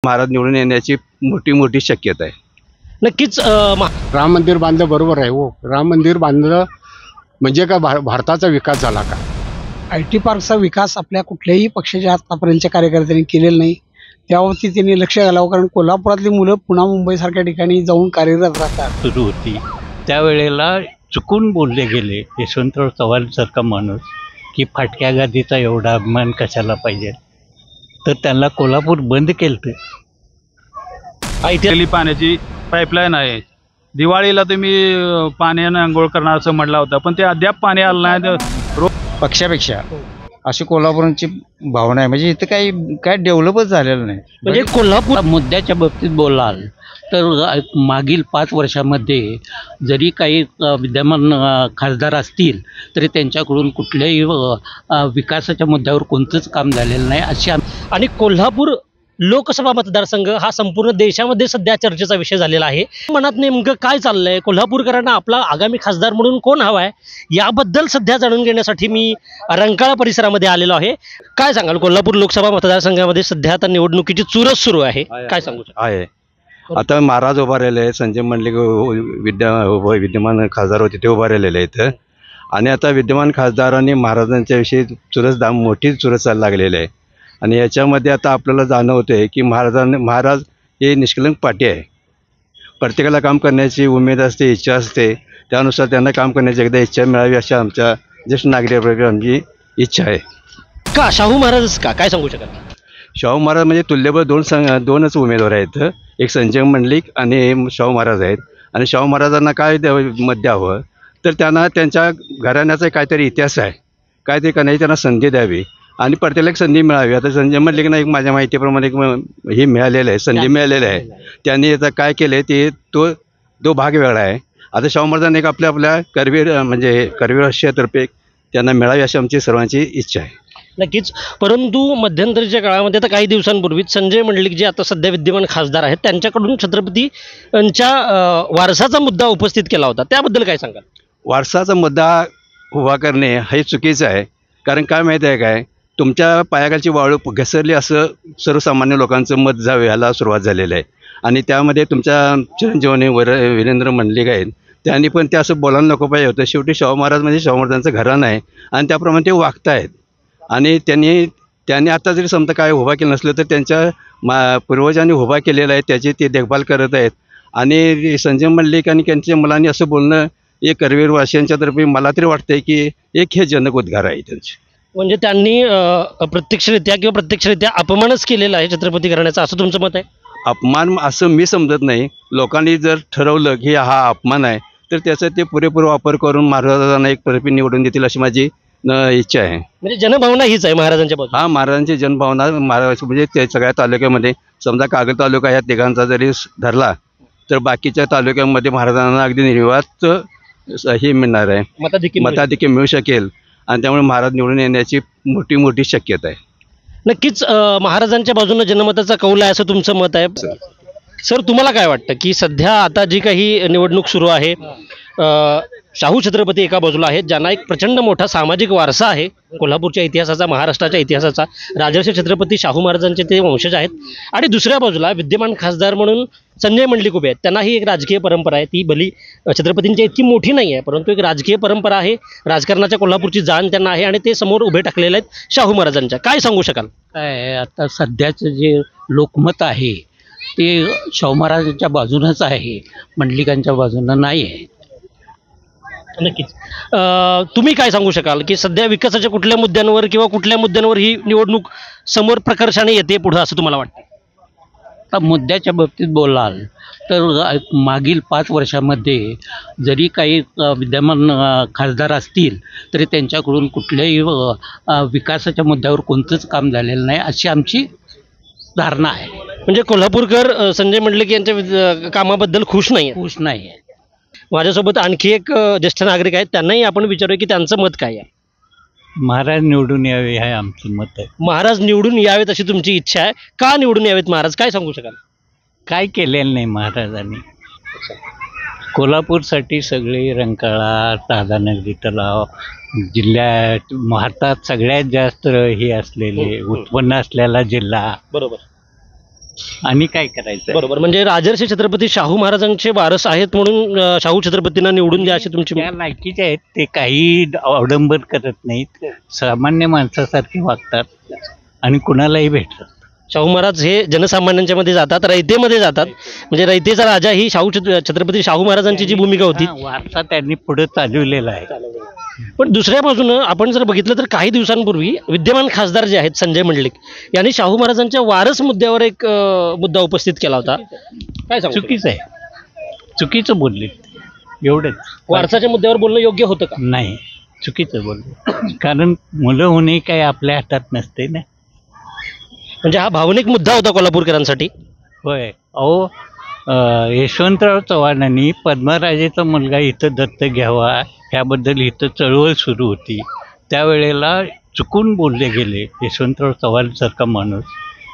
महाराज निवडून येण्याची मोठी मोठी शक्यता आहे. नक्कीच राम मंदिर बांधलं बरोबर आहे हो. राम मंदिर बांधलं म्हणजे का भारताचा विकास झाला का? IT पार्कचा विकास आपल्या कुठल्याही पक्षाच्या आतापर्यंतच्या कार्यकर्त्यांनी केलेला नाही. त्यावरती त्यांनी लक्ष घालावं, कारण कोल्हापुरातली मुलं पुन्हा मुंबईसारख्या ठिकाणी जाऊन कार्यरत राहतात. सुरू होती त्यावेळेला चुकून बोलले गेले यशवंतराव चव्हाणसारखा माणूस की फाटक्या गादीचा एवढा अभिमान कशाला पाहिजे, तर त्यांना कोल्हापूर बंद केलं. इथली पाण्याची पाईपलाईन आहे. दिवाळीला तुम्ही पाण्यानं आंघोळ करणार असं म्हटलं होतं, पण ते अद्याप पाणी आलं नाही. पक्षापेक्षा अशी कोल्हापूरची भावना आहे. म्हणजे इथं काय डेव्हलपच झालेलं नाही. म्हणजे कोल्हापूर मुद्द्याच्या बाबतीत बोलाल तर मागील 5 वर्षामध्ये जरी काही विद्यमान खासदार असतील तरी त्यांच्याकडून कुठल्याही विकासाच्या मुद्द्यावर कोणतंच काम झालेलं नाही अशी. आणि कोल्हापूर लोकसभा मतदारसंघ हा संपूर्ण देशामध्ये सध्या चर्चेचा विषय झालेला आहे. मनात नेमकं काय चाललंय, कोल्हापूरकरांना आपला आगामी खासदार म्हणून कोण हवा आहे याबद्दल सध्या जाणून घेण्यासाठी मी रंकाळा परिसरामध्ये आलेलो आहे. काय सांगाल, कोल्हापूर लोकसभा मतदारसंघामध्ये सध्या आता निवडणुकीची चुरस सुरू आहे, काय सांगू शकता? आहे आता महाराज उभारलेले आहे. संजय मंडलिक विद्यमान खासदार होते ते उभारलेले आहेत. आणि आता विद्यमान खासदारांनी महाराजांच्या विषयी मोठी चुरस चालू लागलेली आहे. आणि याच्यामध्ये आता आपल्याला जाणवतं आहे की महाराज हे निष्कलंक पाठी आहे. प्रत्येकाला काम करण्याची उमेद असते, इच्छा असते. त्यानुसार त्यांना काम करण्याची एकदा इच्छा मिळावी अशी आमच्या ज्येष्ठ नागरिकांची आमची इच्छा आहे. का शाहू महाराज का, काय सांगू शकाल? शाहू महाराज म्हणजे तुल्यबळ दोनच उमेदवार आहेत. एक संजय मंडलिक आणि शाहू महाराज आहेत. आणि शाहू महाराजांना काय मत द्यावं, तर त्यांना त्यांच्या घराण्याचा काहीतरी इतिहास आहे, काहीतरी करण्याची त्यांना संधी द्यावी आणि प्रत्येक संधी मिळावी. आता संजय मंडलिकना एक माझ्या माहितीप्रमाणे हे मिळालेलं आहे, संधी मिळालेली आहे. त्यांनी आता काय केलं आहे ते तो भाग वेगळा आहे. आता शाहू महाराजांनी एक आपल्या करवीर राष्ट्रीयतर्फे त्यांना मिळावी अशी आमची सर्वांची इच्छा आहे. नक्कीच. परंतु मध्यंतरीच्या काळामध्ये, आता काही दिवसांपूर्वीच संजय मंडलिक जे आता सध्या विद्यमान खासदार आहेत त्यांच्याकडून छत्रपती यांच्या वारसाचा मुद्दा उपस्थित केला होता, त्याबद्दल काय सांगाल? वारसाचा मुद्दा उभा करणे हे चुकीचं आहे. कारण काय माहिती आहे काय, तुमच्या पायाखालची वाळू घसरली असं सर्वसामान्य लोकांचं मत व्हायला सुरुवात झालेलं आहे. आणि त्यामध्ये तुमच्या चिरंजीवनी वीरेंद्र मंडलिक आहेत, त्यांनी पण ते असं बोलायला नको पाहिजे होतं. शेवटी शाहू महाराज म्हणजे शाहू महाराजांचं घराणं आहे आणि त्याप्रमाणे ते वागत आहेत. आणि त्यांनी आता जरी समजा काय उभा केलं नसलं तर त्यांच्या पूर्वजांनी उभा केलेला आहे, त्याची ते देखभाल करत आहेत. आणि संजय मंडलिक आणि त्यांच्या मुलांनी असं बोलणं हे करवीर वासियांच्यातर्फे मला तरी वाटतंय की एक हे जनक उद्गार आहे त्यांचे. म्हणजे त्यांनी प्रत्यक्षरित्या अपमानच केलेला आहे छत्रपती घराण्याचा, असं तुमचं मत आहे? अपमान असं मी समजत नाही. लोकांनी जर ठरवलं की हा अपमान आहे तर त्याचा ते पुरेपूर वापर करून महाराजांना एक परत निवडून देतील अशी माझी इच्छा आहे. म्हणजे जनभावना हीच आहे महाराजांच्या बाजूने? हा, महाराजांची जनभावना म्हणजे ते सगळ्या तालुक्यामध्ये समजा कागल तालुका या तिघांचा जरी धरला तर बाकीच्या तालुक्यामध्ये महाराजांना अगदी निर्वात हे मिळणार आहे, मताधिक्य मिळू शकेल. आणि त्यामुळे महाराज निवडून येण्याची मोठी मोठी शक्यता आहे. नक्कीच महाराजांच्या बाजूने जनमताचा कौल आहे असं तुमचं मत आहे. सर, तुम्हाला काय वाटतं की सध्या आता जी काही निवडणूक सुरू आहे, शाहू छत्रपती एका बाजूला आहेत ज्यांना एक प्रचंड मोठा सामाजिक वारसा आहे कोल्हापूरच्या इतिहासाचा, महाराष्ट्राच्या इतिहासाचा, राजर्षी छत्रपती शाहू महाराजांचे ते वंशज आहेत. आणि दुसऱ्या बाजूला विद्यमान खासदार म्हणून संजय मंडलिक उभे आहेत. त्यांनाही एक राजकीय परंपरा आहे, ती भली छत्रपतींच्या इतकी मोठी नाही आहे परंतु एक राजकीय परंपरा आहे. राजकारणाच्या कोल्हापूरची जाण त्यांना आहे आणि ते समोर उभे टाकलेले आहेत शाहू महाराजांच्या. काय सांगू शकाल? काय आता सध्याचं जे लोकमत आहे ते शाहू महाराजांच्या बाजूनच आहे, मंडलिकांच्या बाजूनं नाही आहे. नक्कीच. तुम्ही काय सांगू शकाल की सध्या विकासाच्या कुठल्या मुद्द्यांवर किंवा कुठल्या मुद्द्यांवर ही निवडणूक समोर प्रकर्षाने येते पुढं, असं तुम्हाला वाटतं? आता मुद्द्याच्या बाबतीत बोलाल तर मागील 5 वर्षामध्ये जरी काही विद्यमान खासदार असतील तरी त्यांच्याकडून कुठल्याही विकासाच्या मुद्द्यावर कोणतंच काम झालेलं नाही अशी आमची धारणा आहे. म्हणजे कोल्हापूरकर संजय मंडलिक यांच्या कामाबद्दल खुश नाही आहे. माझ्यासोबत आणखी एक ज्येष्ठ नागरिक आहेत, त्यांनाही आपण विचारूया की त्यांचं मत काय आहे. महाराज निवडून यावे हे आमचं मत आहे. महाराज निवडून यावेत अशी तुमची इच्छा आहे. का निवडून यावेत महाराज, काय सांगू शकाल? काय केलेलं नाही महाराजांनी. कोल्हापूरसाठी सगळे रंकाळा, राधानगरी तलाव, जिल्ह्यात भारतात सगळ्यात जास्त हे असलेले उत्पन्न असलेला जिल्हा, बरोबर, आणि काय करायचं. बरोबर, म्हणजे राजर्षी छत्रपती शाहू महाराजांचे वारस आहेत म्हणून शाहू छत्रपतींना निवडून द्या अशी तुमची. त्या लायकीचे आहेत, ते काही अवडंबर करत नाहीत, सामान्य माणसासारखे वागतात आणि कुणालाही भेटतात. शाहू महाराज हे जनसामान्यांच्या मध्ये जातात, रयतेमध्ये जातात, म्हणजे रयतेचा राजा ही छत्रपती शाहू महाराजांची जी भूमिका होती वारसा त्यांनी पुढे चालवलेला आहे. पण दुसऱ्या बाजूनं आपण जर बघितलं तर काही दिवसांपूर्वी विद्यमान खासदार जे आहेत संजय मंडलिक यांनी शाहू महाराजांच्या वारस मुद्द्यावर एक मुद्दा उपस्थित केला होता. काय सांगू? चुकीचं आहे, चुकीचं बोलले एवढंच. वारसाच्या मुद्द्यावर बोलणं योग्य होतं का? नाही, चुकीचं बोलले, कारण मुलं होणे काही आपल्या हातात नसते ना. म्हणजे हा भावनिक मुद्दा होता कोल्हापूरकरांसाठी. होय, अहो यशवंतराव चव्हाणांनी पद्मराजेचा मुलगा इथं दत्त घ्यावा ह्याबद्दल इथं चळवळ सुरू होती. त्यावेळेला चुकून बोलले गेले यशवंतराव चव्हाणसारखा माणूस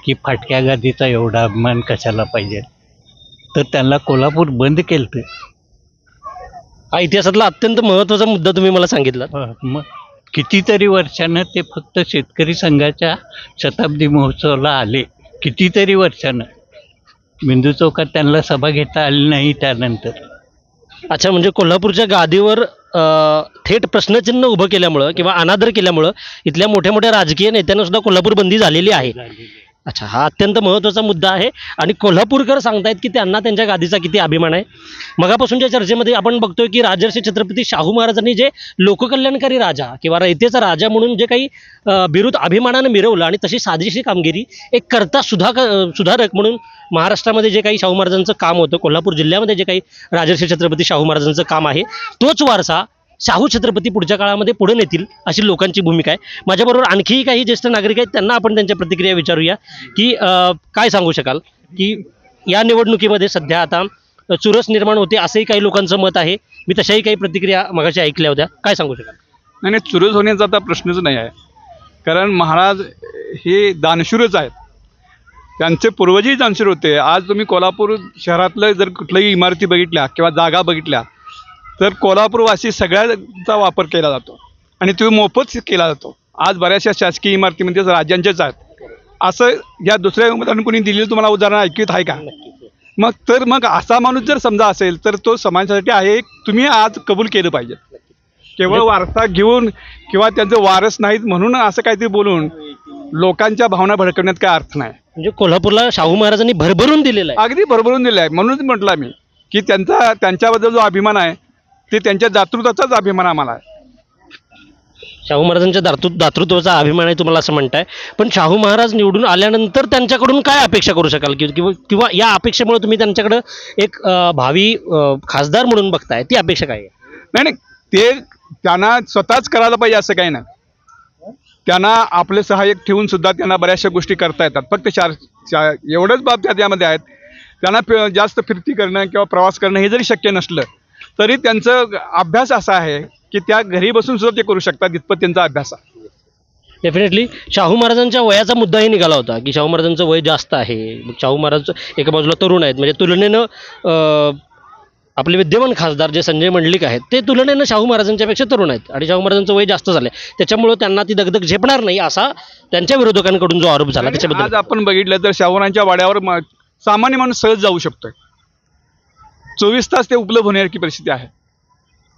की फाटक्या गादीचा एवढा अभिमान कशाला पाहिजे, तर त्यांना कोल्हापूर बंद केलं. हा इतिहासातला अत्यंत महत्त्वाचा मुद्दा तुम्ही मला सांगितला. मग कितीतरी वर्षानं ते फक्त शेतकरी संघाच्या शताब्दी महोत्सवाला आले, कितीतरी वर्षानं. बिंदू चौकात त्यांना सभा घेता आली नाही त्यानंतर. अच्छा, म्हणजे कोल्हापूरच्या गादीवर थेट प्रश्नचिन्ह उभं केल्यामुळं किंवा अनादर केल्यामुळं इथल्या मोठ्या मोठ्या राजकीय नेत्यांना सुद्धा कोल्हापूर बंदी झालेली आहे. अच्छा, हा अत्यंत महत्त्वाचा मुद्दा आहे आणि कोल्हापूरकर सांगतायत की त्यांना त्यांच्या गादीचा किती अभिमान आहे. मगापासूनच्या चर्चेमध्ये आपण बघतोय की राजर्षी छत्रपती शाहू महाराजांनी जे लोककल्याणकारी राजा किंवा रयतेचा राजा म्हणून जे काही बिरुद अभिमानानं मिरवलं आणि तशी साजेशी कामगिरी एक करता सुधारक म्हणून महाराष्ट्रामध्ये जे काही शाहू महाराजांचं काम होतं, कोल्हापूर जिल्ह्यामध्ये जे काही राजर्षी छत्रपती शाहू महाराजांचं काम आहे, तोच वारसा शाहू छत्रपती पुढच्या काळामध्ये पुढे नेतील अशी लोकांची भूमिका आहे. माझ्याबरोबर आणखी काही ज्येष्ठ नागरिक आहेत, त्यांना आपण त्यांच्या प्रतिक्रिया विचारूया की काय सांगू शकाल की या निवडणुकीमध्ये सध्या आता चुरस निर्माण होते असंही काही लोकांचं मत आहे. मी तशाही काही प्रतिक्रिया मगाशी ऐकल्या होत्या. काय सांगू शकाल? नाही, चुरस होण्याचा आता प्रश्नच नाही आहे, कारण महाराज हे दानशूरच आहेत. त्यांचे पूर्वजही दानशूर होते. आज तुम्ही कोल्हापूर शहरातलं जर कुठल्याही इमारती बघितल्या किंवा जागा बघितल्या तर कोल्हापूरवासी सगळ्याचा वापर केला जातो आणि तो मोफत केला जातो. आज बऱ्याचशा शासकीय इमारतीमध्ये राज्यांच्याच आहेत. असं या दुसऱ्या उमेदवारांनी कोणी दिलेलं तुम्हाला उदाहरण ऐकत आहे का? मग असा माणूस जर समजा असेल तर तो समाजासाठी आहे, तुम्ही आज कबूल केलं पाहिजे. केवळ वारसा घेऊन किंवा त्यांचं वारस नाहीत म्हणून असं काहीतरी बोलून लोकांच्या भावना भडकवण्यात काय अर्थ नाही. म्हणजे कोल्हापूरला शाहू महाराजांनी भरभरून दिलेलं आहे. अगदी भरभरून दिलं आहे. म्हणूनच म्हटलं मी की त्यांच्याबद्दल जो अभिमान आहे ते त्यांच्या दातृत्वाचाच अभिमान आम्हाला आहे. शाहू महाराजांच्या दातृत्वाचा अभिमान आहे तुम्हाला असं म्हणताय. पण शाहू महाराज निवडून आल्यानंतर त्यांच्याकडून काय अपेक्षा करू शकाल किंवा या अपेक्षेमुळे तुम्ही त्यांच्याकडं एक भावी खासदार म्हणून बघताय, ती अपेक्षा काय आहे? नाही, ते त्यांना स्वतःच करायला पाहिजे असं काही नाही. त्यांना आपले सहाय्यक ठेवून सुद्धा त्यांना बऱ्याचशा गोष्टी करता येतात. फक्त एवढंच बाब त्यामध्ये आहेत. त्यांना जास्त फिरती करणं किंवा प्रवास करणं हे जरी शक्य नसलं तरी त्यांचं अभ्यास असा आहे की त्या घरी बसून सुद्धा ते करू शकतात, इतपत त्यांचा अभ्यास आहे. डेफिनेटली शाहू महाराजांच्या वयाचा मुद्दाही निघाला होता की शाहू महाराजांचं वय जास्त आहे. शाहू महाराज एका बाजूला तरुण आहेत, म्हणजे तुलनेनं आपले विद्यमान खासदार जे संजय मंडलिक आहेत ते तुलनेनं शाहू महाराजांच्या पेक्षा तरुण आहेत आणि शाहू महाराजांचं वय जास्त झालं आहे. त्याच्यामुळं त्यांना ती दगदग झेपणार नाही असा त्यांच्या विरोधकांकडून जो आरोप झाला त्याच्याबद्दल आज आपण बघितलं तर शाहूरांच्या वाड्यावर सामान्य माणूस सहज जाऊ शकतोय. 24 तास ते उपलब्ध होण्याची परिस्थिती आहे.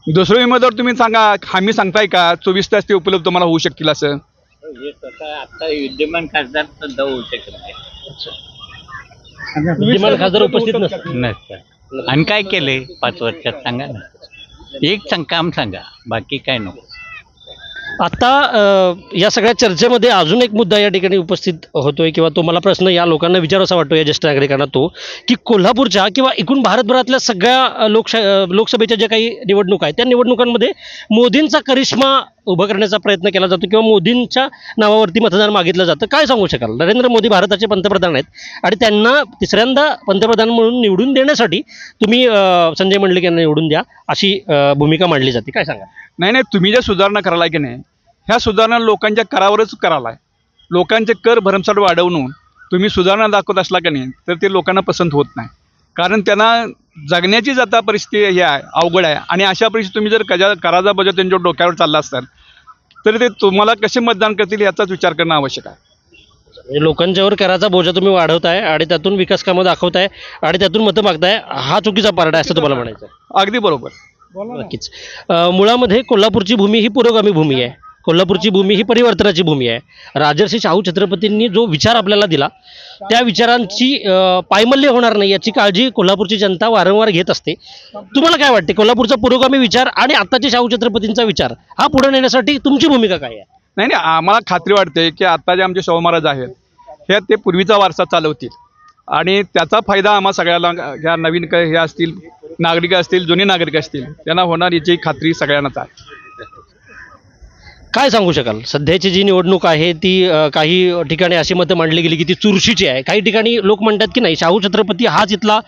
दुसऱ्या उमेदवार तुम्ही सांगा, आम्ही सांगताय का 24 तास ते उपलब्ध तुम्हाला होऊ शकतील असं? आता विद्यमान खासदार सुद्धा होऊ शकत नाही. विद्यमान खासदार उपस्थित नसतात. आणि काय केलंय 5 वर्षात सांगा ना, एक काम सांगा, बाकी काय नको. आता या सगळ्या चर्चेमध्ये अजून एक मुद्दा या ठिकाणी उपस्थित होतोय किंवा तो मला प्रश्न या लोकांना विचारावासा वाटतो, या ज्येष्ठ नागरिकांना, तो की कोल्हापूरच्या किंवा एकूण भारतभरातल्या सगळ्या लोकसभेच्या ज्या काही निवडणुका आहेत त्या निवडणुकांमध्ये मोदींचा करिश्मा उभं करण्याचा प्रयत्न केला जातो किंवा मोदींच्या नावावरती मतदान मागितलं जातं. काय सांगू शकाल? नरेंद्र मोदी भारताचे पंतप्रधान आहेत आणि त्यांना तिसऱ्यांदा पंतप्रधान म्हणून निवडून देण्यासाठी तुम्ही संजय मंडलिक यांना निवडून द्या अशी भूमिका मांडली जाते. काय सांगा? नाही, तुम्ही ज्या सुधारणा करायला की नाही, ह्या सुधारणा लोकांच्या करावरच करायला आहे. लोकांचे कर भरमसाठ वाढवून तुम्ही सुधारणा दाखवत असला की नाही तर ते लोकांना पसंत होत नाही, कारण त्यांना जगण्याचीच आता परिस्थिती हे आहे, अवघड आहे. आणि अशा परिस्थितीत तुम्ही जर कराचा बजेट त्यांच्या डोक्यावर चालला असाल तर ते तुम्हाला कसे मतदान करतील याचाच विचार करणं आवश्यक आहे. म्हणजे लोकांच्यावर कराचा बोजा तुम्ही वाढवताय आणि त्यातून विकास कामं दाखवताय आणि त्यातून मतं मागताय, हा चुकीचा पारडा आहे असं तुम्हाला म्हणायचं आहे. अगदी बरोबर. नक्कीच. मुळामध्ये कोल्हापूरची भूमी ही पुरोगामी भूमी आहे. कोल्हापूरची भूमी ही परिवर्तनाची भूमी आहे. राजर्षी शाहू छत्रपतींनी जो विचार आपल्याला दिला त्या विचारांची पायमल्य होणार नाही याची काळजी कोल्हापूरची जनता वारंवार घेत असते. तुम्हाला काय वाटते, कोल्हापूरचा पुरोगामी विचार आणि आत्ताचे शाहू छत्रपतींचा विचार हा पुढे नेण्यासाठी तुमची भूमिका काय आहे? नाही नाही, आम्हाला खात्री वाटते की आता जे आमचे शाहू महाराज आहेत हे ते पूर्वीचा वारसा चालवतील आणि त्याचा फायदा आम्हा सगळ्याला, ह्या नवीन हे असतील नागरिक असतील, जुने नागरिक असतील, त्यांना होणार याची खात्री सगळ्यांनाच आहे. काय सांगू शकाल, सध्याची जी निवडणूक आहे ती काही ठिकाणी अशी मतं मांडली गेली की ती चुरशीची आहे. काही ठिकाणी लोक म्हणतात की नाही, शाहू छत्रपती हाच इथला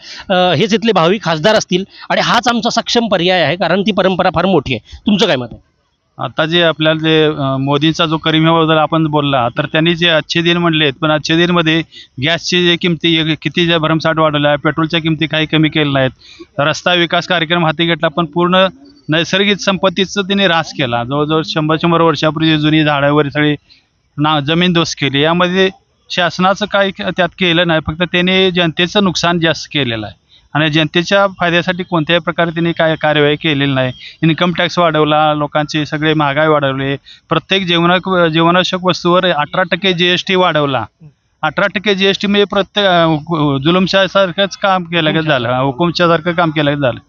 हेच इथले भावी खासदार असतील आणि हाच आमचा सक्षम पर्याय आहे, कारण ती परंपरा फार मोठी आहे. तुमचं काय मत आहे? आता जे आपल्याला जे मोदींचा जो करीमेबद्दल आपण बोलला, तर त्यांनी जे अच्छे दिन म्हणलेत, पण अच्छे दिनमध्ये गॅसची जे किमती किती जे भरमसाठ वाढवल्या, पेट्रोलच्या किमती काही कमी केल्या नाहीत, रस्ता विकास कार्यक्रम हाती घेतला, पण पूर्ण नैसर्गिक संपत्तीचं त्यांनी ऱ्हास केला. जवळजवळ 100 वर्षापूर्वी जुनी झाडावर सगळी जमीन दोस्त केली. यामध्ये शासनाचं काही त्यात केलं नाही, फक्त त्यांनी जनतेचं नुकसान जास्त केलेलं आहे आणि जनतेच्या फायद्यासाठी कोणत्याही प्रकारे त्यांनी काय कार्यवाही केलेली नाही. इन्कम टॅक्स वाढवला, लोकांची सगळे महागाई वाढवली, प्रत्येक जीवनावश्यक वस्तूवर 18% GST वाढवला. 18% GST म्हणजे प्रत्येक जुलुमशाहीसारखंच काम केलं झालं, हुकुमशाहीसारखं काम केलं झालं.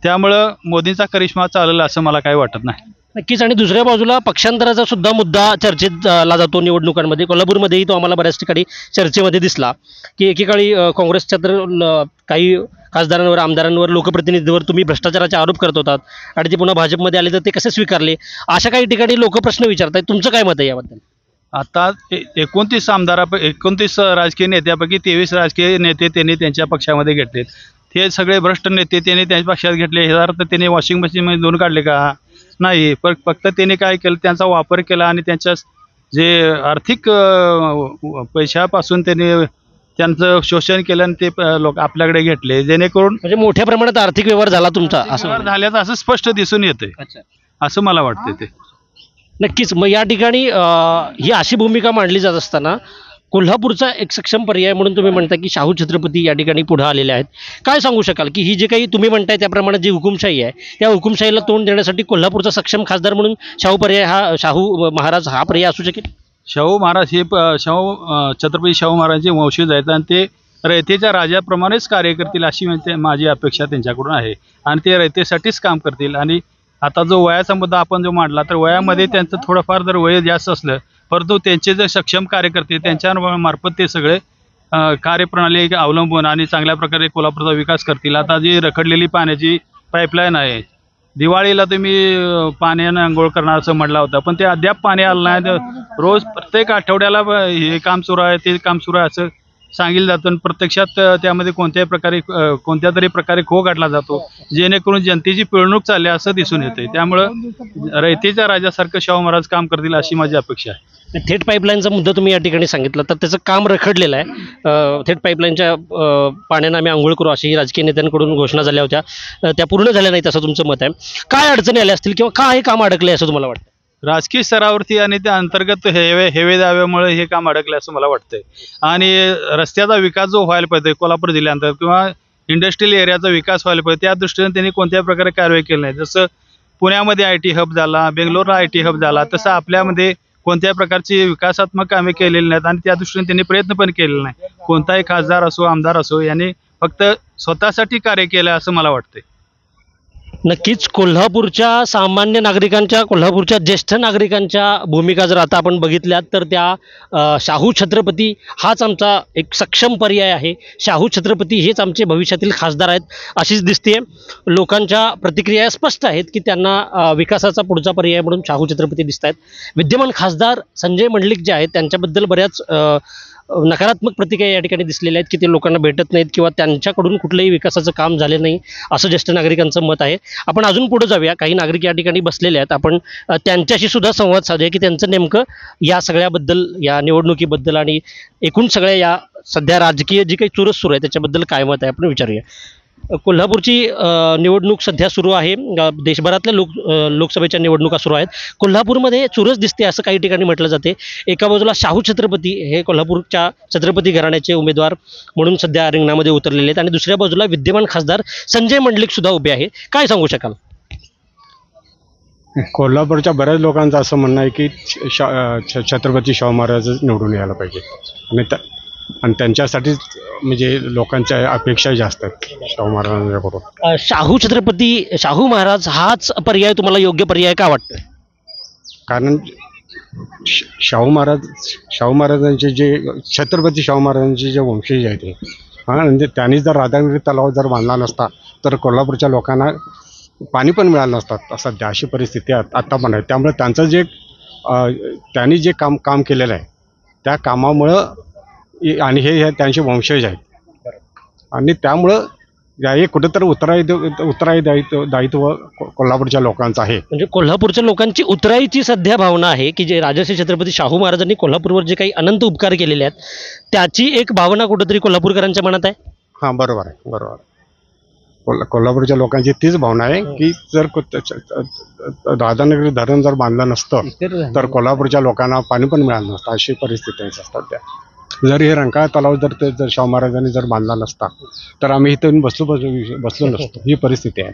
त्यामुळं मोदींचा करिश्मा चालेल असं मला काही वाटत नाही. नक्कीच. आणि दुसऱ्या बाजूला पक्षांतराचा सुद्धा मुद्दा चर्चेत ला जातो निवडणुकांमध्ये. कोल्हापूरमध्येही तो आम्हाला बऱ्याच ठिकाणी चर्चेमध्ये दिसला की एकेकाळी काँग्रेसच्या तर काही खासदारांवर, आमदारांवर, लोकप्रतिनिधींवर तुम्ही भ्रष्टाचाराचे आरोप करत होतात आणि ते पुन्हा भाजपमध्ये आले तर ते कसे स्वीकारले, अशा काही ठिकाणी लोक प्रश्न विचारतात. तुमचं काय मत आहे याबद्दल? आता 29 राजकीय नेत्यापैकी 23 राजकीय नेते त्यांनी त्यांच्या पक्षामध्ये घेतलेत. ते सगळे भ्रष्ट नेते त्यांनी त्यांच्या पक्षात घेतले. हे अर्थ त्यांनी वॉशिंग मशीनमध्ये धुवून काढले का? नाही. फक्त त्यांनी काय केलं, त्यांचा वापर केला आणि त्यांच्या जे आर्थिक पैशापासून त्यांचं शोषण केलं आणि ते लोक आपल्याकडे घेतले, जेणेकरून म्हणजे मोठ्या प्रमाणात आर्थिक व्यवहार झाला तुमचा असं झाल्याचं असं स्पष्ट दिसून येतंय, असं मला वाटतं. ते नक्कीच. मग या ठिकाणी ही अशी भूमिका मांडली जात असताना कोल्हापूरचा एक सक्षम पर्याय म्हणून तुम्ही म्हणता की शाहू छत्रपती या ठिकाणी पुढे आलेले आहेत. काय सांगू शकाल की ही जे काही तुम्ही म्हणताय त्याप्रमाणे जी हुकुमशाही आहे त्या हुकुमशाहीला तोंड देण्यासाठी कोल्हापूरचा सक्षम खासदार म्हणून शाहू महाराज हा पर्याय असू शकेल? शाहू महाराज हे छत्रपती शाहू महाराजांचे वंशज आहेत आणि ते रयतेच्या राजाप्रमाणेच कार्य करतील अशी माझी अपेक्षा त्यांच्याकडून आहे आणि ते रयतेसाठीच काम करतील. आणि आता जो वयाचा मुद्दा आपण जो मांडला, तर वयामध्ये त्यांचं थोडंफार जर वय जास्त असलं, परंतु त्यांचे जे सक्षम कार्यकर्ते त्यांच्या मार्फत ते सगळे कार्यप्रणाली अवलंबून आणि चांगल्या प्रकारे कोल्हापूरचा विकास करतील. आता जी रखडलेली पाण्याची पाईपलाईन आहे, दिवाळीला तुम्ही पाण्यानं आंघोळ करणार असं म्हटलं होतं, पण ते अद्याप पाणी आलं नाही. रोज प्रत्येक आठवड्याला हे काम सुरू आहे, ते काम सुरू आहे असं सांगितलं जातं आणि प्रत्यक्षात त्यामध्ये कोणत्या तरी प्रकारे खो गाठला जातो, जेणेकरून जनतेची पिळवणूक चालली असं दिसून येते. त्यामुळं रयतेच्या राजासारखं शाहू महाराज काम करतील अशी माझी अपेक्षा आहे. थेट पाईपलाईनचा मुद्दा तुम्ही या ठिकाणी सांगितला, तर त्याचं काम रखडलेलं आहे. थेट पाईपलाईनच्या पाण्यानं आम्ही आंघोळ करू अशी राजकीय नेत्यांकडून घोषणा झाल्या होत्या, त्या पूर्ण झाल्या नाहीत असं तुमचं मत आहे. काय अडचणी आल्या असतील किंवा काय हे काम अडकले असं तुम्हाला वाटतं? राजकीय स्तरावरती आणि त्या अंतर्गत हेवे दाव्यामुळे हे काम अडकले असं मला वाटतंय. आणि रस्त्याचा विकास जो व्हायला पाहिजे कोल्हापूर जिल्ह्यात किंवा इंडस्ट्रियल एरियाचा विकास व्हायला पाहिजे, त्या दृष्टीने त्यांनी कोणत्याही प्रकारे कारवाई केली नाही. जसं पुण्यामध्ये IT हब झाला, बेंगलोरला IT हब झाला, तसं आपल्यामध्ये कोणत्याही प्रकारची विकासात्मक कामे केलेली नाहीत आणि त्या दृष्टीने त्यांनी प्रयत्न पण केलेले नाही. कोणताही खासदार असो, आमदार असो, यांनी फक्त स्वतःसाठी कार्य केलं असं मला वाटतंय. नक्कीच. कोल्हापूरच्या सामान्य नागरिकांच्या, कोल्हापूरच्या ज्येष्ठ नागरिकांच्या भूमिका जर आता आपण बघितल्यात तर त्या शाहू छत्रपती हाच आमचा एक सक्षम पर्याय आहे, शाहू छत्रपती हेच आमचे भविष्यातील खासदार आहेत अशीच दिसते. लोकांच्या प्रतिक्रिया स्पष्ट आहेत की त्यांना विकासाचा पुढचा पर्याय म्हणून शाहू छत्रपती दिसत आहेत. विद्यमान खासदार संजय मंडलिक जे आहेत त्यांच्याबद्दल बऱ्याच नकारात्मक प्रतिक्रिया या ठिकाणी दिसलेल्या आहेत की ते लोकांना भेटत नाहीत किंवा त्यांच्याकडून कुठलंही विकासाचं काम झाले नाही असं ज्येष्ठ नागरिकांचं मत आहे. आपण अजून पुढे जाऊया. काही नागरिक या ठिकाणी बसलेले आहेत, आपण त्यांच्याशी सुद्धा संवाद साधूया की त्यांचं नेमकं या सगळ्याबद्दल, या निवडणुकीबद्दल आणि एकूण सगळ्या या सध्या राजकीय जी काही चुरस सुरू आहे त्याच्याबद्दल काय मत आहे, आपण विचारूया. कोल्हापूरची निवडणूक सध्या सुरू आहे. देशभरातल्या लोकसभेच्या निवडणुका सुरू आहेत. कोल्हापूरमध्ये चुरस दिसते असं काही ठिकाणी म्हटलं जाते. एका बाजूला शाहू छत्रपती हे कोल्हापूरच्या छत्रपती घराण्याचे उमेदवार म्हणून सध्या रिंगणामध्ये उतरलेले आहेत आणि दुसऱ्या बाजूला विद्यमान खासदार संजय मंडलिक सुद्धा उभे आहे. काय सांगू शकाल? कोल्हापूरच्या बऱ्याच लोकांचं असं म्हणणं आहे की छत्रपती शाहू महाराज निवडून यायला पाहिजे आणि त्यांच्यासाठीच म्हणजे लोकांच्या अपेक्षा जास्त आहेत शाहू महाराजांच्याकडून. शाहू महाराज हाच पर्याय तुम्हाला योग्य पर्याय का वाटतोय? कारण शाहू महाराजांचे जे छत्रपती शाहू महाराजांचे जे वंशज आहेत ते म्हणजे त्यांनी जर राधानगरी तलाव जर बांधला नसता तर कोल्हापूरच्या लोकांना पाणी पण मिळालं नसतात सध्या अशी परिस्थिती आत्ता पण आहे. त्यामुळे त्यांचं जे त्यांनी जे काम केलेलं आहे त्या कामामुळं आणि हे त्यांचे वंशज आहेत आणि त्यामुळं हे कुठेतरी उत्तरादायित्व कोल्हापूरच्या लोकांचं आहे. म्हणजे कोल्हापूरच्या लोकांची उतराईची सध्या भावना आहे की जे राजर्षी छत्रपती शाहू महाराजांनी कोल्हापूरवर जे काही अनंत उपकार केलेले आहेत त्याची एक भावना कुठेतरी कोल्हापूरकरांच्या मनात आहे. हां, बरोबर आहे. कोल्हापूरच्या लोकांची तीच भावना आहे की जर राधानगरी धरण जर बांधलं नसतं तर कोल्हापूरच्या लोकांना पाणी पण मिळालं नसतं अशी परिस्थिती आहे सध्या. जर हे रंकाळा तलाव जर शाहू महाराजांनी जर बांधला नसता तर आम्ही इथं बसलो नसतो ही परिस्थिती आहे.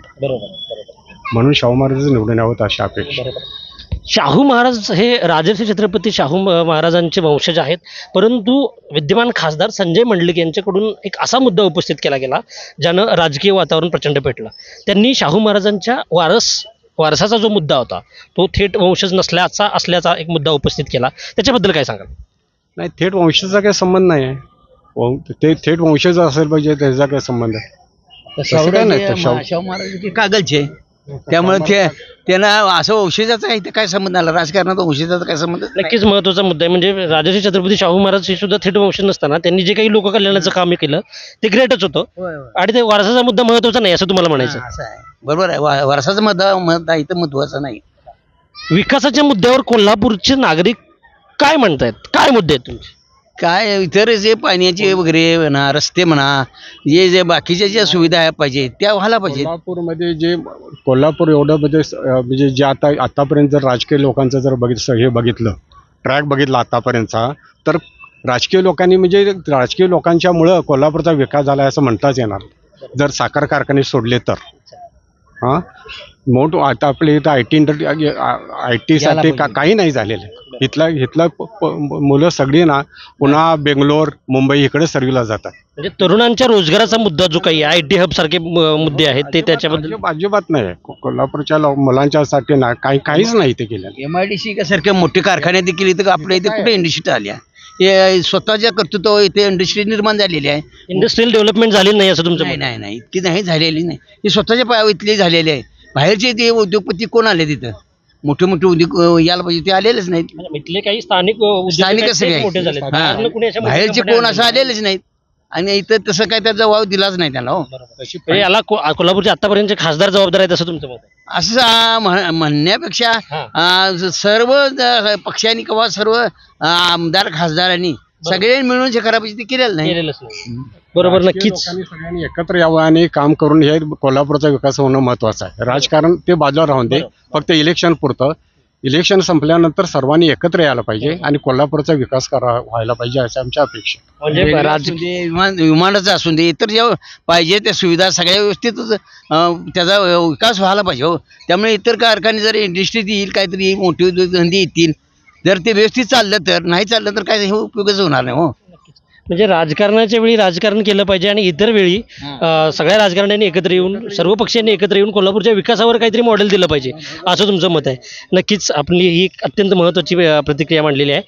म्हणून शाहू महाराज निवडून यावं अशी अपेक्षा. शाहू महाराज हे राजर्षी छत्रपती शाहू महाराजांचे वंशज आहेत, परंतु विद्यमान खासदार संजय मंडलिक यांच्याकडून एक असा मुद्दा उपस्थित केला गेला ज्यानं राजकीय वातावरण प्रचंड पेटलं. त्यांनी शाहू महाराजांच्या वारसाचा जो मुद्दा होता तो थेट वंशज असल्याचा एक मुद्दा उपस्थित केला. त्याच्याबद्दल काय सांगाल? नाही, थेट वंशजाचा काही संबंध नाही आहे. ते थेट वंशज असेल पाहिजे त्याचा काय संबंध आहे? शाहू महाराज कागलचे त्यामुळे त्यांना असं वंशजाचा इथे काय संबंध आला? राजकारणात वंशजाचा काय संबंध? नक्कीच महत्त्वाचा मुद्दा आहे. म्हणजे राजर्षी छत्रपती शाहू महाराज हे सुद्धा थेट वंशज नसताना त्यांनी जे काही लोककल्याणाचं काम केलं ते ग्रेटच होतं आणि ते वारसाचा मुद्दा महत्त्वाचा नाही असं तुम्हाला म्हणायचं? असं आहे, बरोबर आहे. वारसाचा मुद्दा इथं महत्त्वाचा नाही. विकासाच्या मुद्द्यावर कोल्हापूरचे नागरिक काय म्हणतायत? काय मुद्दे आहेत तुमचे? काय इतर जे पाण्याचे वगैरे म्हणा, रस्ते म्हणा, जे बाकीच्या ज्या सुविधा पाहिजे त्या व्हायला पाहिजे. कोल्हापूरमध्ये कोल्हापूर एवढं म्हणजे जे आतापर्यंत जर राजकीय लोकांचं जर बघितलं ट्रॅक बघितला आतापर्यंतचा तर राजकीय लोकांनी म्हणजे राजकीय लोकांच्यामुळं कोल्हापूरचा विकास झाला असं म्हणताच येणार. जर साखर कारखाने सोडले तर आता आपल्या इथं आय टीसाठी काही नाही झालेलं. इथलं मुलं सगळी ना पुन्हा बेंगलोर मुंबई इकडे सर्व्हिसला जातात. म्हणजे तरुणांच्या रोजगाराचा मुद्दा जो काही IT हब सारखे मुद्दे आहेत ते त्याच्याबद्दल अजिबात नाही. कोल्हापूरच्या मुलांच्यासाठी ना काहीच नाही ते केलं. MIDC सारख्या मोठे कारखाने देखील इथं आपल्या इथे कुठे इंडस्ट्री आल्या? हे स्वतःच्या कर्तृत्व इथे इंडस्ट्री निर्माण झालेली आहे. इंडस्ट्रियल डेव्हलपमेंट झालेली नाही असं तुमचं? नाही, इतकी नाही झालेली नाही. ही स्वतःच्या पायावर इथली झालेली आहे. बाहेरचे ते उद्योगपती कोण आले तिथं? मोठे उद्योग यायला पाहिजे ते आलेलेच नाहीत. इथले काही स्थानिक मोठे झाले, बाहेरचे कोण असं आलेलेच नाहीत आणि इथं तसं काय त्याचा वाव दिलाच नाही त्याला. याला कोल्हापूरचे आतापर्यंत खासदार जबाबदार आहेत असं तुमचं मत? असं म्हणण्यापेक्षा सर्व पक्षांनी किंवा सर्व आमदार खासदारांनी सगळे मिळून जे करायला पाहिजे ते केलेलं नाही. बरोबर, नक्कीच सगळ्यांनी एकत्र यावं आणि काम करून हे कोल्हापूरचा विकास होणं महत्वाचं आहे. राजकारण ते बाजूला राहून दे, फक्त इलेक्शन पुरतं. इलेक्शन संपल्यानंतर सर्वांनी एकत्र यायला पाहिजे आणि कोल्हापूरचा विकास व्हायला पाहिजे अशी आमची अपेक्षा. म्हणजे विमानाचं असून दे, इतर ज्या पाहिजे त्या सुविधा सगळ्या व्यवस्थित त्याचा विकास व्हायला पाहिजे. त्यामुळे इतर कारखाने जर इंडस्ट्रीत येईल काहीतरी मोठी उद्योगधंदे येतील जर ते व्यवस्थित चाललं तर, नाही चाललं तर काय हे उपयोगच होणार नाही. म्हणजे राजकारणाच्या वेळी राजकारण केलं पाहिजे आणि इतर वेळी सगळ्या राजकारण्यांनी एकत्र येऊन सर्व पक्षांनी एकत्र येऊन कोल्हापूरच्या विकासावर काहीतरी मॉडेल दिलं पाहिजे असं तुमचं मत आहे. नक्कीच आपली ही अत्यंत महत्त्वाची प्रतिक्रिया मांडलेली आहे.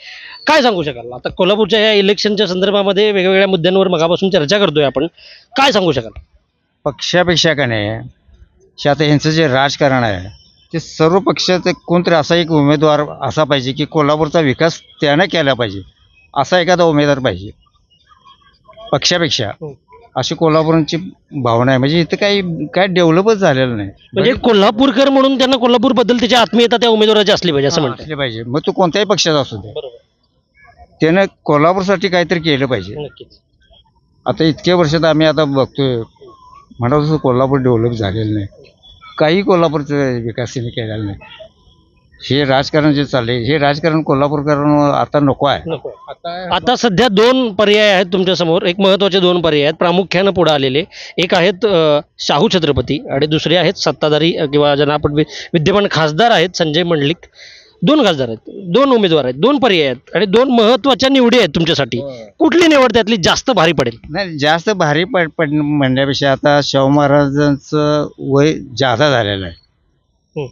काय सांगू शकाल आता कोल्हापूरच्या या इलेक्शनच्या संदर्भामध्ये वेगवेगळ्या मुद्द्यांवर मगापासून चर्चा करतोय आपण, काय सांगू शकाल? पक्षापेक्षा का नाही आता यांचं जे राजकारण आहे ते सर्व पक्षाचे कोणतरी असा एक उमेदवार असा पाहिजे की कोल्हापूरचा विकास त्याने केला पाहिजे असा एखादा उमेदवार पाहिजे पक्षापेक्षा, अशी कोल्हापूरची भावना आहे. म्हणजे इथं काय डेव्हलपच झालेलं नाही. म्हणजे कोल्हापूरकर म्हणून त्यांना कोल्हापूर बद्दल त्याची आत्मीयता त्या उमेदवाराची असली पाहिजे असं म्हणतात पाहिजे. मग तो कोणत्याही पक्षाचा असू दे त्यानं कोल्हापूरसाठी काहीतरी केलं पाहिजे. नक्कीच. आता इतक्या वर्षात आम्ही आता बघतोय म्हणा तसं कोल्हापूर डेव्हलप झालेलं नाही. काही कोल्हापूरचं विकास त्यांनी केलेला नाही. हे राजकारण जे चालले हे राजकारण कोल्हापूरकरांना आता नको आहे. आता सध्या दोन पर्याय आहेत तुमच्या समोर. एक महत्त्वाचे दोन पर्याय आहेत प्रामुख्यानं पुढे आलेले. एक आहेत शाहू छत्रपती आणि दुसरे आहेत सत्ताधारी किंवा ज्यांना आपण विद्यमान खासदार आहेत संजय मंडलिक. दोन खासदार आहेत, दोन उमेदवार आहेत, दोन पर्याय आहेत आणि दोन महत्त्वाच्या निवडी आहेत तुमच्यासाठी. कुठली निवड त्यातली जास्त भारी पडेल? नाही, जास्त भारी म्हणण्यापेक्षा आता शाहू महाराजांचं वय जादा झालेलं आहे.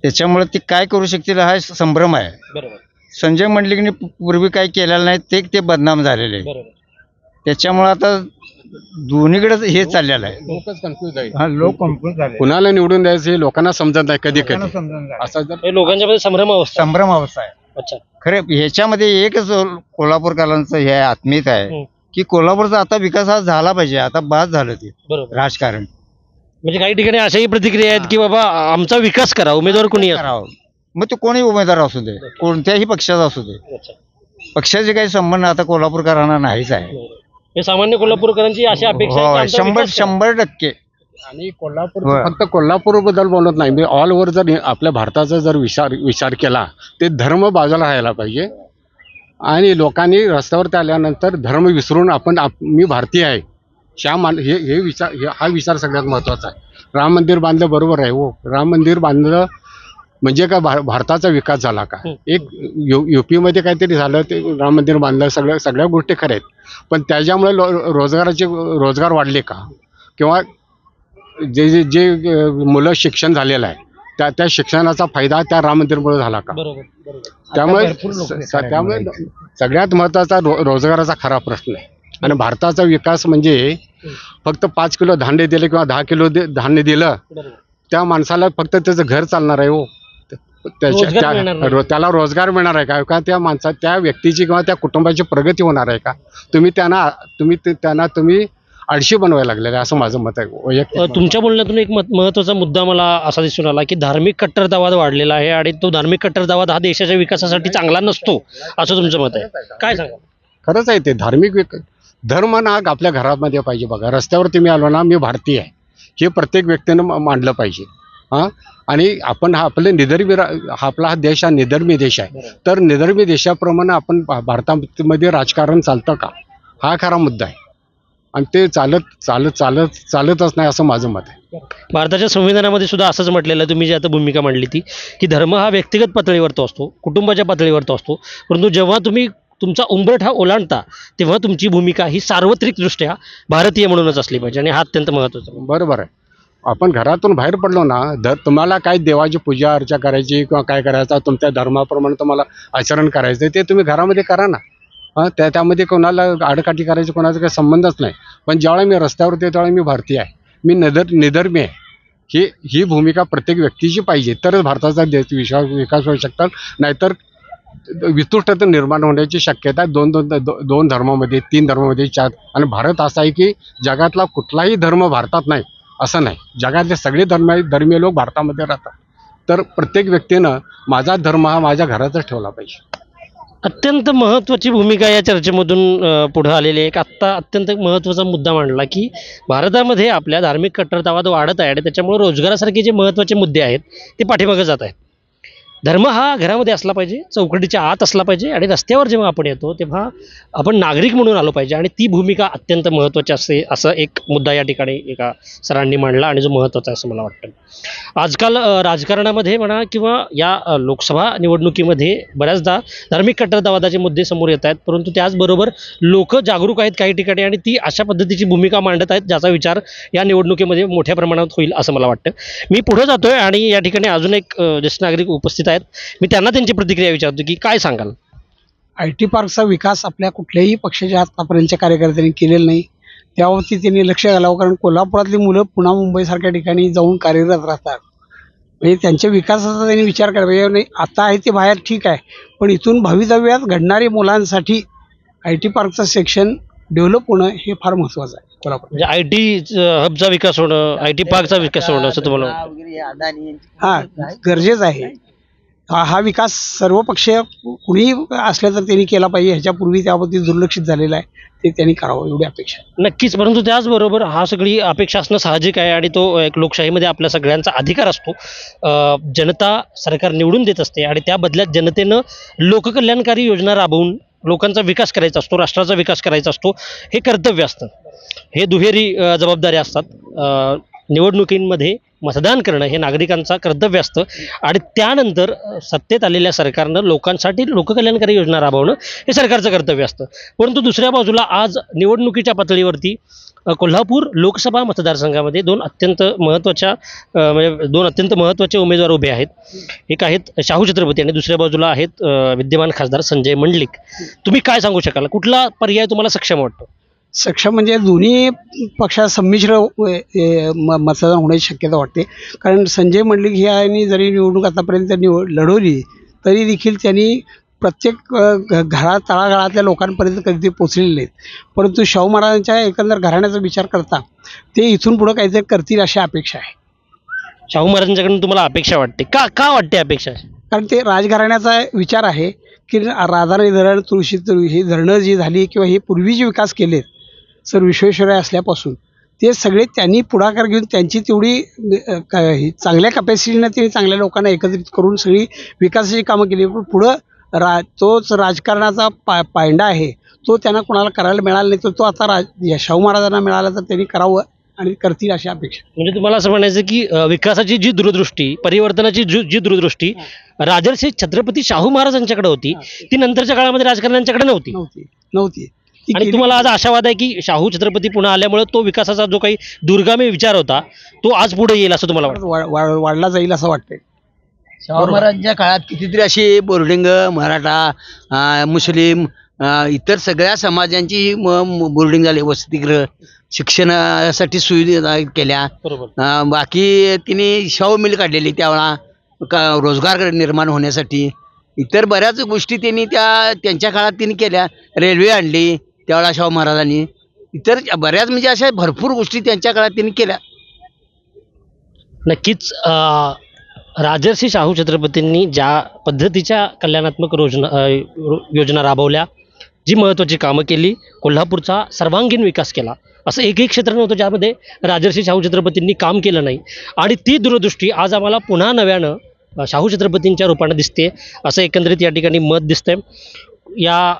त्याच्यामुळे ते काय करू शकतील हा संभ्रम आहे. बरोबर. संजय मंडलिकने पूर्वी काय केलेलं नाही ते बदनाम झालेले आहे. बरोबर. त्याच्यामुळे आता दोन्हीकडे हे चाललेलं आहे. लोकच कन्फ्यूज आहे. हा, लोक कन्फ्यूज झाले. कुणाला निवडून द्यायचं हे लोकांना समजत नाही कधी कधी. असं जर हे लोकांच्या मध्ये संभ्रम अवस्था. संभ्रम अवस्था आहे. अच्छा. खरे ह्याच्यामध्ये एकच कोल्हापूरकरांचं हे आत्मीयता आहे की कोल्हापूरचा आता विकास हा झाला पाहिजे. आता बाद झालं ते बरोबर. राजकारण. म्हणजे काही ठिकाणी अशाही प्रतिक्रिया आहेत की बाबा आमचा विकास करा, उमेदवार कोणी असो. करावं. मग ते कोणी उमेदवार असू दे, कोणत्याही पक्षाचा असू दे, अच्छा. पक्षाचे काही संबंध आता कोल्हापूरकरांना नाहीच आहे. हे सामान्य कोल्हापूरकरांची अशी अपेक्षा आहे की हो, आमचा 100% आणि कोल्हापूर फक्त कोल्हापूर बद्दल बोलत नाही मी. ऑल ओव्हर जर आपल्या भारताचा जर विचार केला ते धर्म बाजूला राहायला पाहिजे. आणि लोकांनी रस्त्यावरती आल्यानंतर धर्म विसरून मी भारतीय आहे हा विचार सगळ्यात महत्त्वाचा आहे. राम मंदिर बांधलं बरोबर आहे. हो, राम मंदिर बांधलं म्हणजे काय भारताचा विकास झाला का? एक युपीमध्ये काहीतरी झालं ते राम मंदिर बांधलं, सगळ्या गोष्टी खऱ्या आहेत. पण त्याच्यामुळे रोजगार वाढले का? किंवा जे मुलं शिक्षण झालेलं आहे त्या शिक्षणाचा फायदा त्या राम मंदिरमुळे झाला का? त्यामुळे सगळ्यात महत्त्वाचा रोजगाराचा खरा प्रश्न आहे. आणि भारताचा विकास म्हणजे फक्त 5 किलो धान्य दिलं किंवा 10 किलो धान्य दिलं त्या माणसाला फक्त त्याचं घर चालणार आहे. हो, त्याला रोजगार मिळणार आहे का? त्या व्यक्तीची किंवा त्या कुटुंबाची प्रगती होणार आहे का? तुम्ही त्यांना आळशी बनवायला लागलेलं आहे असं माझं मत आहे. तुमच्या बोलण्यातून एक महत्त्वाचा मुद्दा मला असा दिसून आला की धार्मिक कट्टरतावाद वाढलेला आहे आणि तो धार्मिक कट्टरतावाद हा देशाच्या विकासासाठी चांगला नसतो असं तुमचं मत आहे. काय सांगा? खरंच आहे ते. धर्म ना आपल्या घरामध्ये पाहिजे. बघा, रस्त्यावरती मी आलो ना मी भारतीय आहे हे प्रत्येक व्यक्तीनं मांडलं पाहिजे. आणि आपण आपला हा देश हा निधर्मी देश आहे. तर निधर्मी देशाप्रमाणे आपण भारतामध्ये राजकारण चालतं का हा खरा मुद्दा आहे. आणि ते चालतच नाही असं माझं मत आहे. भारताच्या संविधानामध्ये सुद्धा असंच म्हटलेलं आहे, तुम्ही जी आता भूमिका मांडली ती की धर्म हा व्यक्तिगत पातळीवर तो असतो, कुटुंबाच्या पातळीवर तो असतो. परंतु जेव्हा तुम्ही तुमचा उंबरठा ओलांडता तेव्हा तुमची भूमिका ही सार्वत्रिकदृष्ट्या भारतीय म्हणूनच असली पाहिजे आणि हा अत्यंत महत्त्वाचा. बरोबर आहे. आपण घरातून बाहेर पडलो ना तुम्हाला काय देवाची पूजा अर्चा करायची किंवा काय करायचं तुमच्या धर्माप्रमाणे तुम्हाला आचरण करायचं ते तुम्ही घरामध्ये करा ना. त्यामध्ये कोणाला आडकाठी करायची कोणाचा काही संबंधच नाही. पण ज्यावेळेला मी रस्त्यावरती त्यावेळेला मी भारतीय आहे, मी निधर्मी आहे. ही भूमिका प्रत्येक व्यक्तीची पाहिजे तरच भारताचा विकास होऊ शकतात. नाहीतर वितुष्टता निर्माण होण्याची शक्यता दोन धर्मामध्ये 3 धर्मामध्ये 4. आणि भारत असा आहे की जगातला कुठलाही धर्म भारतात नाही असं नाही. जगातले सगळे धर्मीय लोक भारतामध्ये राहतात. तर प्रत्येक व्यक्तीनं माझा धर्म हा माझ्या घरातच ठेवला पाहिजे. अत्यंत महत्त्वाची भूमिका या चर्चेमधून पुढे आलेली आहे. एक आत्ता अत्यंत महत्त्वाचा मुद्दा मांडला की भारतामध्ये आपल्या धार्मिक कट्टरतावाद वाढत आहे आणि त्याच्यामुळे रोजगारासारखे जे महत्त्वाचे मुद्दे आहेत ते पाठीमागे जात आहेत. धर्म हा घरामध्ये असला पाहिजे, चौकटीच्या आत असला पाहिजे आणि रस्त्यावर जेव्हा आपण येतो तेव्हा आपण नागरिक म्हणून आलो पाहिजे आणि ती भूमिका अत्यंत महत्त्वाची असते असं एक मुद्दा या ठिकाणी एका सरांनी मांडला आणि जो महत्त्वाचा आहे असं मला वाटतं. आजकाल राजकारणामध्ये म्हणा किंवा या लोकसभा निवडणुकीमध्ये बऱ्याचदा धार्मिक कट्टरतावादाचे मुद्दे समोर येत आहेत. परंतु त्याचबरोबर लोक जागरूक आहेत काही ठिकाणी आणि ती अशा पद्धतीची भूमिका मांडत आहेत ज्याचा विचार या निवडणुकीमध्ये मोठ्या प्रमाणात होईल असं मला वाटतं. मी पुढे जातोय आणि या ठिकाणी अजून एक ज्येष्ठ नागरिक उपस्थित आहेत. मी त्यांना त्यांची प्रतिक्रिया विचारतो की काय सांगाल? IT पार्कचा विकास आपल्या कुठल्याही पक्षाच्या आतापर्यंतच्या कार्यकर्त्यांनी केलेला नाही. त्यावरती त्यांनी लक्ष घालावं कारण कोल्हापुरातली मुलं पुन्हा मुंबईसारख्या ठिकाणी जाऊन कार्यरत राहतात. म्हणजे त्यांच्या विकासाचा त्यांनी विचार करायला पाहिजे. नाही आता आहे ते बाहेर ठीक आहे पण इथून भवितव्यात घडणाऱ्या मुलांसाठी IT पार्कचं सेक्शन डेव्हलप होणं हे फार महत्त्वाचं आहे. कोल्हापूर म्हणजे IT हबचा विकास होणं, IT पार्कचा विकास होणं असं तुम्हाला हां गरजेचं आहे. हा विकास सर्वपक्षीय कुणीही असलं तर त्यांनी केला पाहिजे. ह्याच्यापूर्वी त्याबाबतीत दुर्लक्षित झालेलं आहे, ते त्यांनी करावं एवढी अपेक्षा आहे. नक्कीच, परंतु त्याचबरोबर हा सगळी अपेक्षा असणं साहजिक आहे आणि तो एक लोकशाहीमध्ये आपल्या सगळ्यांचा अधिकार असतो. जनता सरकार निवडून देत असते आणि त्या बदल्यात जनतेनं लोककल्याणकारी योजना राबवून लोकांचा विकास करायचा असतो, राष्ट्राचा विकास करायचा असतो. हे कर्तव्य असतं, हे दुहेरी जबाबदाऱ्या असतात. निवडणुकींमध्ये मतदान करणं हे नागरिकांचं कर्तव्य असतं आणि त्यानंतर सत्तेत आलेल्या सरकारनं लोकांसाठी लोककल्याणकारी योजना राबवणं हे सरकारचं कर्तव्य असतं. परंतु दुसऱ्या बाजूला आज निवडणुकीच्या पातळीवरती कोल्हापूर लोकसभा मतदारसंघामध्ये दोन अत्यंत महत्त्वाचे उमेदवार उभे आहेत. एक आहेत शाहू छत्रपती आणि दुसऱ्या बाजूला आहेत विद्यमान खासदार संजय मंडलिक. तुम्ही काय सांगू शकाल, कुठला पर्याय तुम्हाला सक्षम वाटतो? सक्षम म्हणजे दोन्ही पक्षात संमिश्र मतदान होण्याची शक्यता वाटते. कारण संजय मंडलिक यांनी जरी निवडणूक आतापर्यंत लढवली तरी देखील त्यांनी प्रत्येक तळागाळातल्या लोकांपर्यंत कधी ते पोचलेले नाहीत. परंतु शाहू महाराजांच्या एकंदर घराण्याचा विचार करता ते इथून पुढं काहीतरी करतील अशी अपेक्षा आहे. शाहू महाराजांच्याकडून तुम्हाला अपेक्षा वाटते का वाटते अपेक्षा? कारण ते राजघराण्याचा विचार आहे की राधानगरी धरण, तुळशी ही धरणं जी झाली किंवा हे पूर्वी जे विकास केलेत सर विश्वेश्वरय्या असल्यापासून ते सगळे त्यांनी पुढाकार घेऊन त्यांची तेवढी चांगल्या कपॅसिटीनं ते चांगल्या लोकांना एकत्रित करून सगळी विकासाची कामं केली. पण पुढं तोच राजकारणाचा पायंडा आहे तो त्यांना कोणाला करायला मिळाला नाही, तो आता शाहू महाराजांना मिळाला तर त्यांनी करावं आणि करतील अशी अपेक्षा. म्हणजे तुम्हाला असं म्हणायचं की विकासाची जी दूरदृष्टी, परिवर्तनाची जी दूरदृष्टी राजर्षी छत्रपती शाहू महाराजांच्याकडे होती ती नंतरच्या काळामध्ये राजकारण्यांच्याकडे नव्हती. आणि तुम्हाला आज आशावाद आहे की शाहू छत्रपती पुन्हा आल्यामुळे तो विकासाचा जो काही दूरगामी विचार होता तो आज पुढे येईल असं तुम्हाला वाटतं? वाढला जाईल असं वाटतंय. शाहू महाराजांच्या काळात कितीतरी अशी बोर्डिंग मराठा, मुस्लिम, इतर सगळ्या समाजांची बोर्डिंग झाली, वसतिगृह, शिक्षणासाठी सुविधा केल्या. बाकी तिने शाहू मिल काढलेली त्यावेळा रोजगार निर्माण होण्यासाठी. इतर बऱ्याच गोष्टी त्यांनी त्यांच्या काळात त्यांनी केल्या. रेल्वे आणली त्यावेळा शाहू महाराजांनी. इतर बऱ्याच म्हणजे अशा भरपूर गोष्टी त्यांच्या काळात त्यांनी केल्या. नक्कीच राजर्षी शाहू छत्रपतींनी ज्या पद्धतीच्या कल्याणात्मक योजना राबवल्या, जी महत्त्वाची कामं केली, कोल्हापूरचा सर्वांगीण विकास केला, असं एकही क्षेत्र नव्हतं ज्यामध्ये राजर्षी शाहू छत्रपतींनी काम केलं नाही. आणि ती दूरदृष्टी आज आम्हाला पुन्हा नव्यानं शाहू छत्रपतींच्या रूपानं दिसते असं एकंदरीत या ठिकाणी मत दिसतंय. या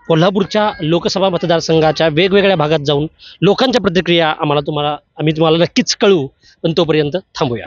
कोल्हापूरच्या लोकसभा मतदारसंघाच्या वेगवेगळ्या भागात जाऊन लोकांच्या प्रतिक्रिया आम्ही तुम्हाला नक्कीच कळवू. पण तोपर्यंत थांबूया.